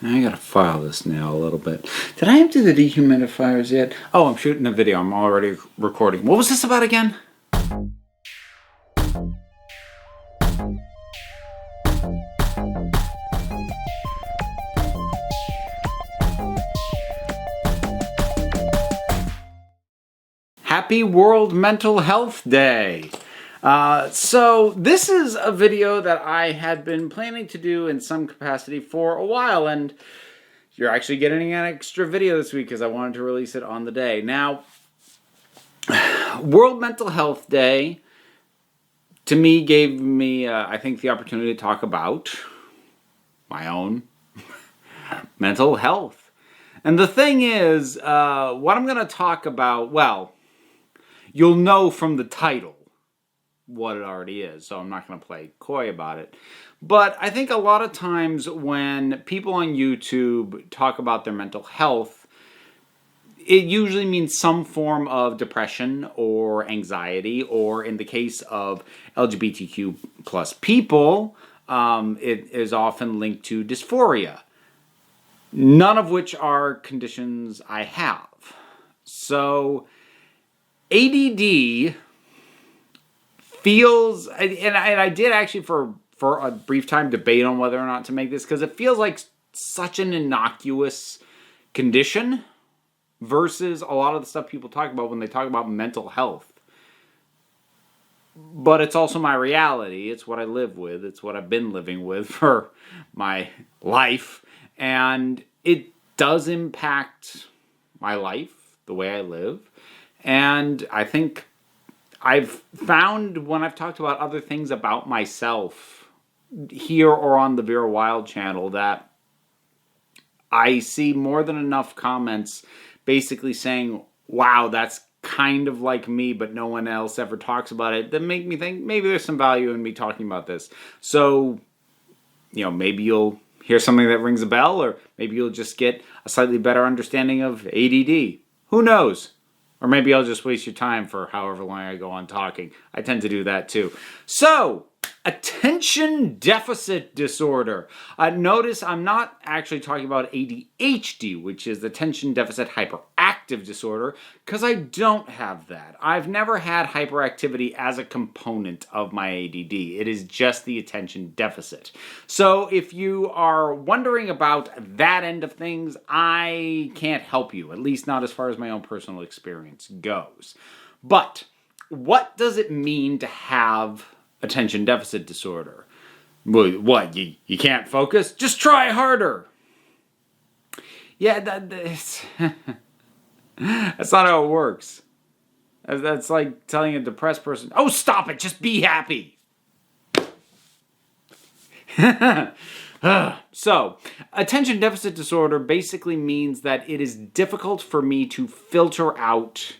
I gotta file this now a little bit. Did I empty the dehumidifiers yet? Oh, I'm shooting a video. I'm already recording. What was this about again? Happy World Mental Health Day. So this is a video that I had been planning to do in some capacity for a while, and you're actually getting an extra video this week because I wanted to release it on the day. Now, World Mental Health Day, to me, gave me, I think, the opportunity to talk about my own mental health. And the thing is, what I'm going to talk about, well, you'll know from the title what it already is, so I'm not going to play coy about it. But I think a lot of times when people on YouTube talk about their mental health, it usually means some form of depression or anxiety, or in the case of LGBTQ plus people, it is often linked to dysphoria. None of which are conditions I have. So ADD feels, and I did actually for a brief time debate on whether or not to make this, because it feels like such an innocuous condition versus a lot of the stuff people talk about when they talk about mental health. But it's also my reality. It's what I live with. It's what I've been living with for my life. And it does impact my life, the way I live. And I think I've found when I've talked about other things about myself here or on the Vera Wild channel that I see more than enough comments basically saying, wow, that's kind of like me, but no one else ever talks about it, that make me think maybe there's some value in me talking about this. So, maybe you'll hear something that rings a bell, or maybe you'll just get a slightly better understanding of ADD. Who knows? Or maybe I'll just waste your time for however long I go on talking. I tend to do that too. So, attention deficit disorder. Notice I'm not actually talking about ADHD, which is attention deficit hyperactive disorder, because I don't have that. I've never had hyperactivity as a component of my ADD. It is just the attention deficit. So if you are wondering about that end of things, I can't help you, at least not as far as my own personal experience goes. But what does it mean to have attention deficit disorder? What, you can't focus? Just try harder. Yeah, that's that's not how it works. That's like telling a depressed person, oh, stop it, just be happy. So, attention deficit disorder basically means that it is difficult for me to filter out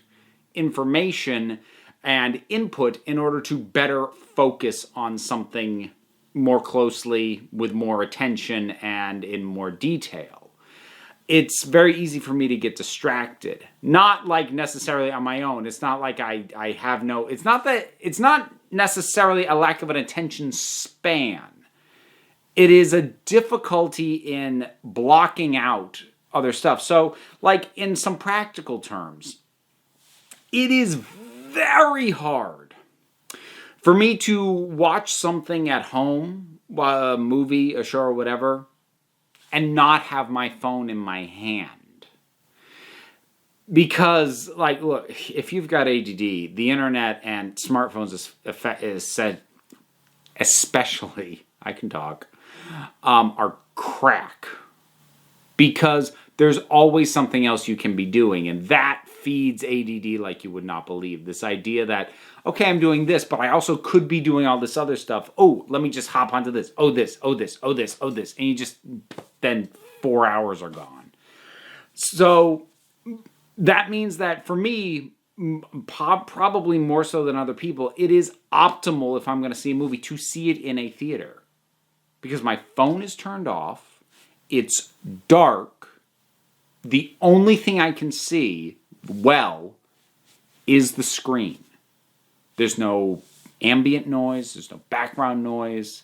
information and input in order to better focus on something more closely, with more attention, and in more detail. It's very easy for me to get distracted. Not like necessarily on my own. It's not like I have no... It's not necessarily a lack of an attention span. It is a difficulty in blocking out other stuff. So, like in some practical terms, it is very hard for me to watch something at home, a movie, a show, or whatever, and not have my phone in my hand. Because, look, if you've got ADD, the internet and smartphones is said, especially, I can talk, are crack. Because there's always something else you can be doing, and that feeds ADD like you would not believe. This idea that, okay, I'm doing this, but I also could be doing all this other stuff. Oh, let me just hop onto this. Oh, this, oh, this, oh, this, oh, this. And you just, then 4 hours are gone. So that means that for me, probably more so than other people, it is optimal if I'm going to see a movie to see it in a theater. Because my phone is turned off, it's dark, the only thing I can see well is the screen. There's no ambient noise, there's no background noise.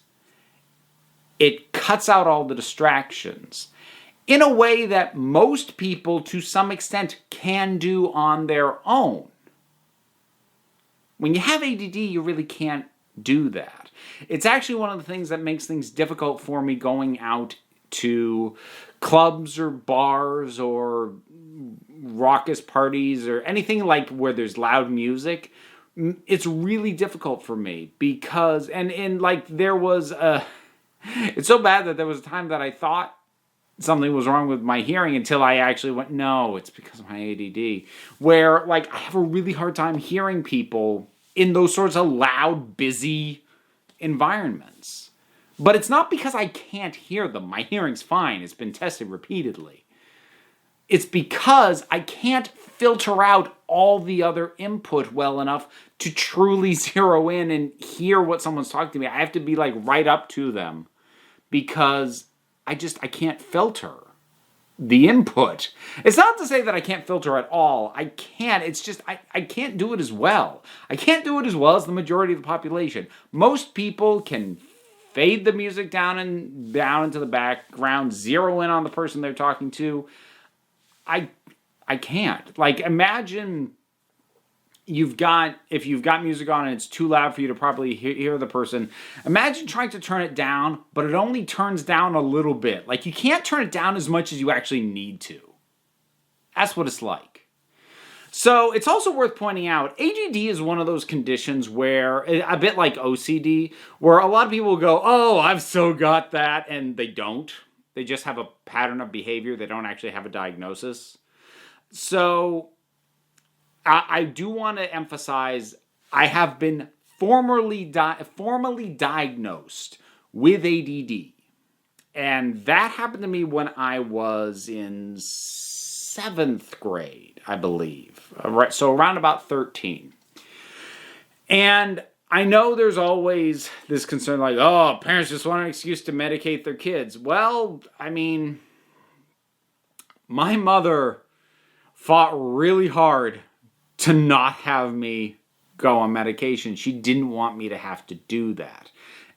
It cuts out all the distractions. in a way that most people, to some extent, can do on their own. When you have ADD, you really can't do that. It's actually one of the things that makes things difficult for me going out to clubs or bars or raucous parties or anything like where there's loud music. It's really difficult for me because, and like there was it's so bad that there was a time that I thought something was wrong with my hearing until I actually went, no, it's because of my ADD. Where like I have a really hard time hearing people in those sorts of loud, busy environments. But it's not because I can't hear them. My hearing's fine. It's been tested repeatedly. It's because I can't filter out all the other input well enough to truly zero in and hear what someone's talking to me. I have to be like right up to them because I can't filter the input. It's not to say that I can't filter at all. I can't. It's just I can't do it as well. I can't do it as well as the majority of the population. Most people can fade the music down into the background, zero in on the person they're talking to. I can't. Like, imagine if you've got music on and it's too loud for you to properly hear the person. Imagine trying to turn it down, but it only turns down a little bit. Like, you can't turn it down as much as you actually need to. That's what it's like. So it's also worth pointing out, ADD is one of those conditions where, a bit like OCD, where a lot of people go, oh, I've so got that, and they don't. They just have a pattern of behavior. They don't actually have a diagnosis. So I do want to emphasize, I have been formally diagnosed with ADD. And that happened to me when I was in 7th grade, I believe. So around about 13. And I know there's always this concern like, oh, parents just want an excuse to medicate their kids. Well, I mean, my mother fought really hard to not have me go on medication. She didn't want me to have to do that.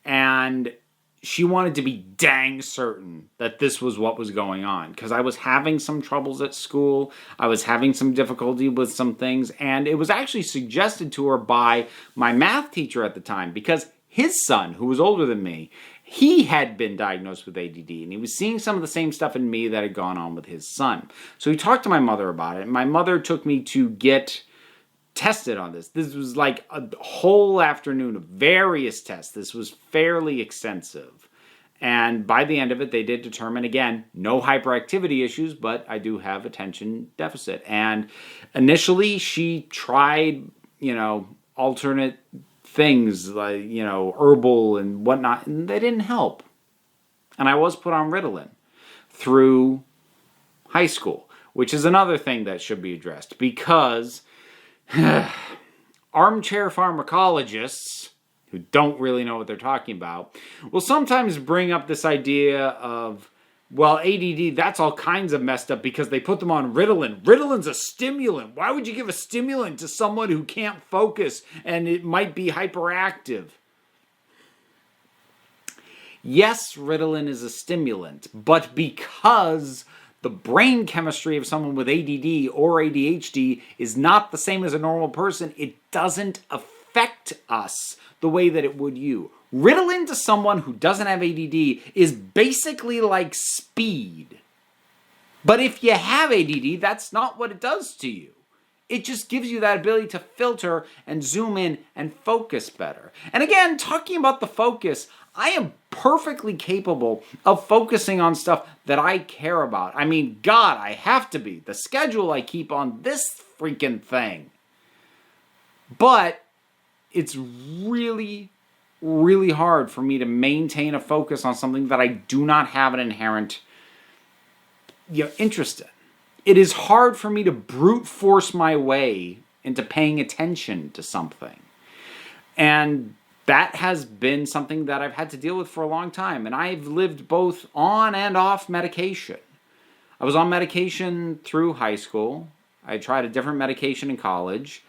And she wanted to be dang certain that this was what was going on. Because I was having some troubles at school. I was having some difficulty with some things. And it was actually suggested to her by my math teacher at the time. Because his son, who was older than me, he had been diagnosed with ADD. And he was seeing some of the same stuff in me that had gone on with his son. So he talked to my mother about it. And my mother took me to get tested on this. This was like a whole afternoon of various tests. This was fairly extensive. And by the end of it, they did determine, again, no hyperactivity issues, but I do have attention deficit. And initially, she tried, alternate things like, herbal and whatnot, and they didn't help. And I was put on Ritalin through high school, which is another thing that should be addressed because armchair pharmacologists who don't really know what they're talking about will sometimes bring up this idea of, well, ADD, that's all kinds of messed up because they put them on Ritalin. Ritalin's a stimulant. Why would you give a stimulant to someone who can't focus and it might be hyperactive? Yes, Ritalin is a stimulant, but because the brain chemistry of someone with ADD or ADHD is not the same as a normal person, it doesn't affect us the way that it would you. Ritalin to someone who doesn't have ADD is basically like speed. But if you have ADD, that's not what it does to you. It just gives you that ability to filter and zoom in and focus better. And again, talking about the focus, I am perfectly capable of focusing on stuff that I care about. I mean, God, I have to be. The schedule I keep on this freaking thing. But it's really, really hard for me to maintain a focus on something that I do not have an inherent interest in. It is hard for me to brute force my way into paying attention to something. And that has been something that I've had to deal with for a long time. And I've lived both on and off medication. I was on medication through high school. I tried a different medication in college.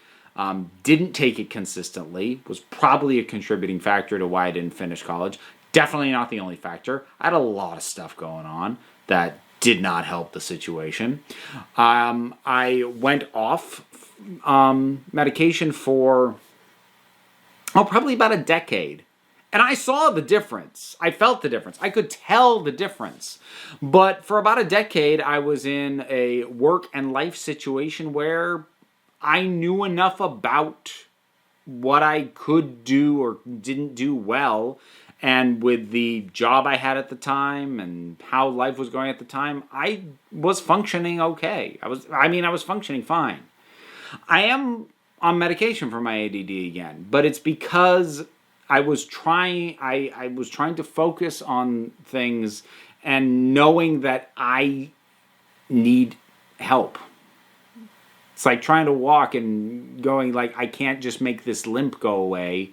Didn't take it consistently. Was probably a contributing factor to why I didn't finish college. Definitely not the only factor. I had a lot of stuff going on that did not help the situation. I went off medication for, probably about a decade. And I saw the difference. I felt the difference. I could tell the difference. But for about a decade, I was in a work and life situation where I knew enough about what I could do or didn't do well. And with the job I had at the time and how life was going at the time, I was functioning okay. I was functioning fine. I am on medication for my ADD again, but it's because I was trying to focus on things and knowing that I need help. It's like trying to walk and going like, I can't just make this limp go away.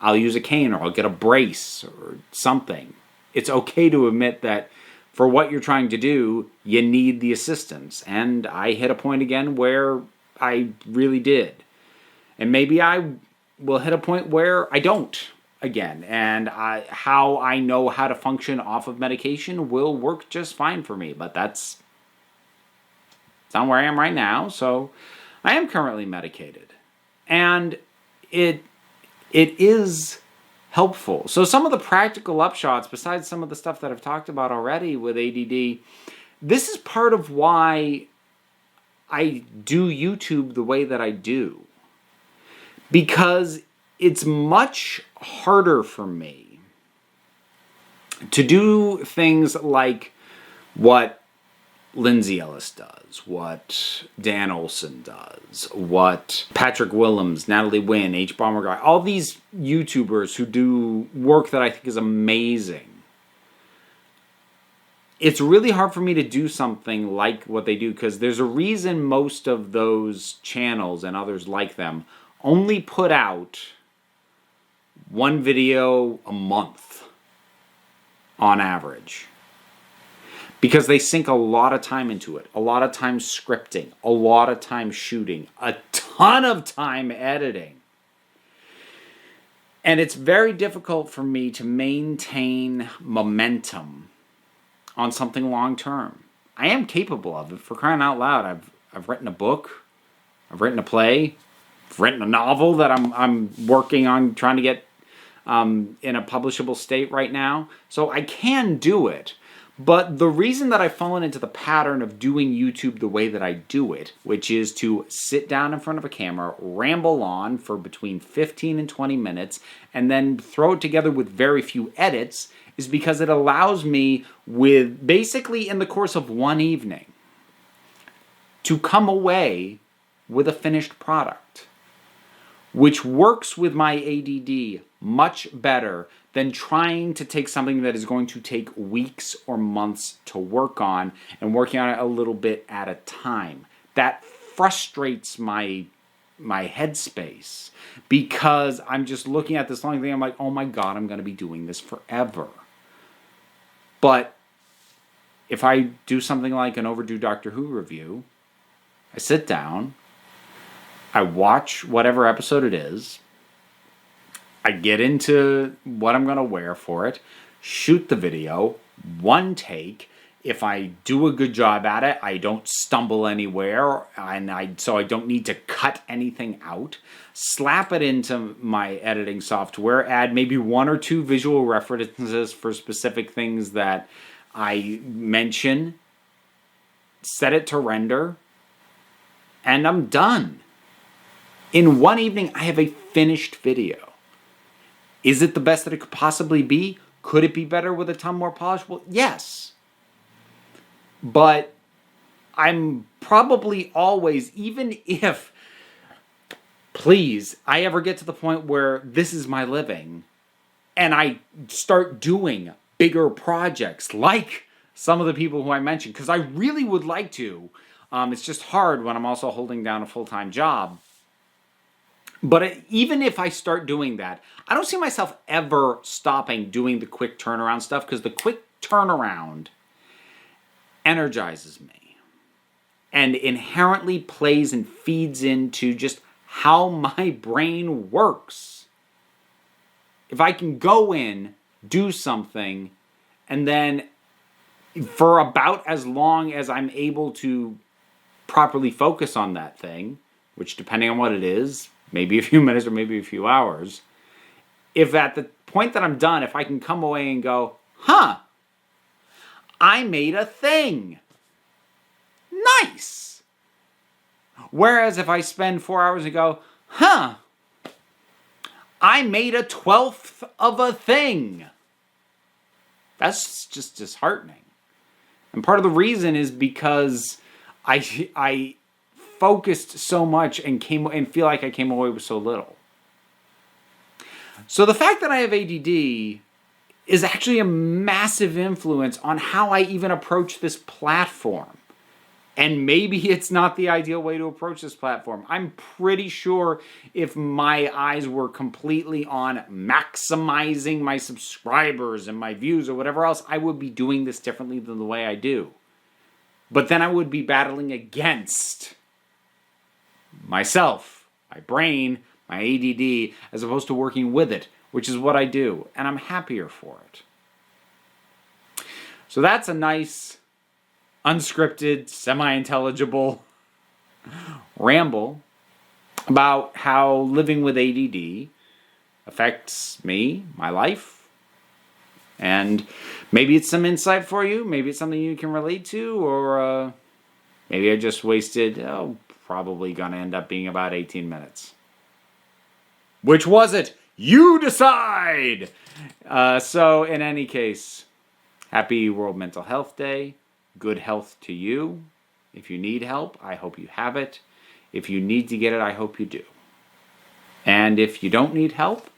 I'll use a cane or I'll get a brace or something. It's okay to admit that for what you're trying to do, you need the assistance. And I hit a point again where I really did. And maybe I will hit a point where I don't again. And how I know how to function off of medication will work just fine for me. But that's not where I am right now. So I am currently medicated. And it is helpful. So some of the practical upshots, besides some of the stuff that I've talked about already with ADD, this is part of why I do YouTube the way that I do. Because it's much harder for me to do things like what Lindsay Ellis does, what Dan Olson does, what Patrick Willems, Natalie Wynn, H. Bomber Guy, all these YouTubers who do work that I think is amazing. It's really hard for me to do something like what they do because there's a reason most of those channels and others like them only put out one video a month on average. Because they sink a lot of time into it, a lot of time scripting, a lot of time shooting, a ton of time editing. And it's very difficult for me to maintain momentum on something long term. I am capable of it, for crying out loud. I've written a book, I've written a play, I've written a novel that I'm working on trying to get in a publishable state right now. So I can do it. But the reason that I've fallen into the pattern of doing YouTube the way that I do it, which is to sit down in front of a camera, ramble on for between 15 and 20 minutes, and then throw it together with very few edits, is because it allows me, with basically in the course of one evening, to come away with a finished product, which works with my ADD much better than trying to take something that is going to take weeks or months to work on and working on it a little bit at a time. That frustrates my headspace because I'm just looking at this long thing. I'm like, oh my God, I'm going to be doing this forever. But if I do something like an overdue Doctor Who review, I sit down, I watch whatever episode it is, I get into what I'm going to wear for it, shoot the video, one take. If I do a good job at it, I don't stumble anywhere, and so I don't need to cut anything out. Slap it into my editing software, add maybe one or two visual references for specific things that I mention, set it to render, and I'm done. In one evening, I have a finished video. Is it the best that it could possibly be? Could it be better with a ton more polish? Well, yes. But I'm probably always, even if, please, I ever get to the point where this is my living, and I start doing bigger projects like some of the people who I mentioned, because I really would like to. It's just hard when I'm also holding down a full-time job. But even if I start doing that, I don't see myself ever stopping doing the quick turnaround stuff because the quick turnaround energizes me and inherently plays and feeds into just how my brain works. If I can go in, do something, and then for about as long as I'm able to properly focus on that thing, which depending on what it is, maybe a few minutes or maybe a few hours, if at the point that I'm done, if I can come away and go, I made a thing. Nice. Whereas if I spend 4 hours and go, I made a 12th of a thing. That's just disheartening. And part of the reason is because I focused so much and feel like I came away with so little. So the fact that I have ADD is actually a massive influence on how I even approach this platform. And maybe it's not the ideal way to approach this platform. I'm pretty sure if my eyes were completely on maximizing my subscribers and my views or whatever else, I would be doing this differently than the way I do. But then I would be battling against myself, my brain, my ADD, as opposed to working with it, which is what I do. And I'm happier for it. So that's a nice, unscripted, semi-intelligible ramble about how living with ADD affects me, my life, and maybe it's some insight for you, maybe it's something you can relate to, or maybe I just wasted, probably gonna end up being about 18 minutes. Which was it? You decide! So in any case, happy World Mental Health Day. Good health to you. If you need help, I hope you have it. If you need to get it, I hope you do. And if you don't need help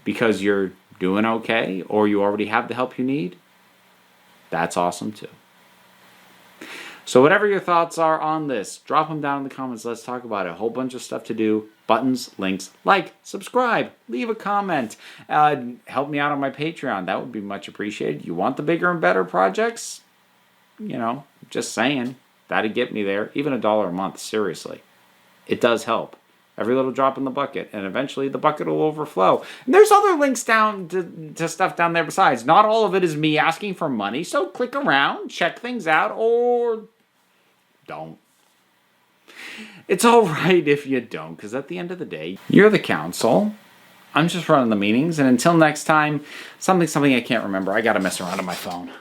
because you're doing okay or you already have the help you need, that's awesome too. So whatever your thoughts are on this, drop them down in the comments. Let's talk about it. A whole bunch of stuff to do. Buttons, links, like, subscribe, leave a comment. Help me out on my Patreon. That would be much appreciated. You want the bigger and better projects? Just saying. That'd get me there. Even $1 a month, seriously. It does help. Every little drop in the bucket, and eventually the bucket will overflow. And there's other links down to stuff down there besides. Not all of it is me asking for money, so click around, check things out, or don't. It's all right if you don't, because at the end of the day, you're the council. I'm just running the meetings, and until next time, something I can't remember. I gotta mess around on my phone.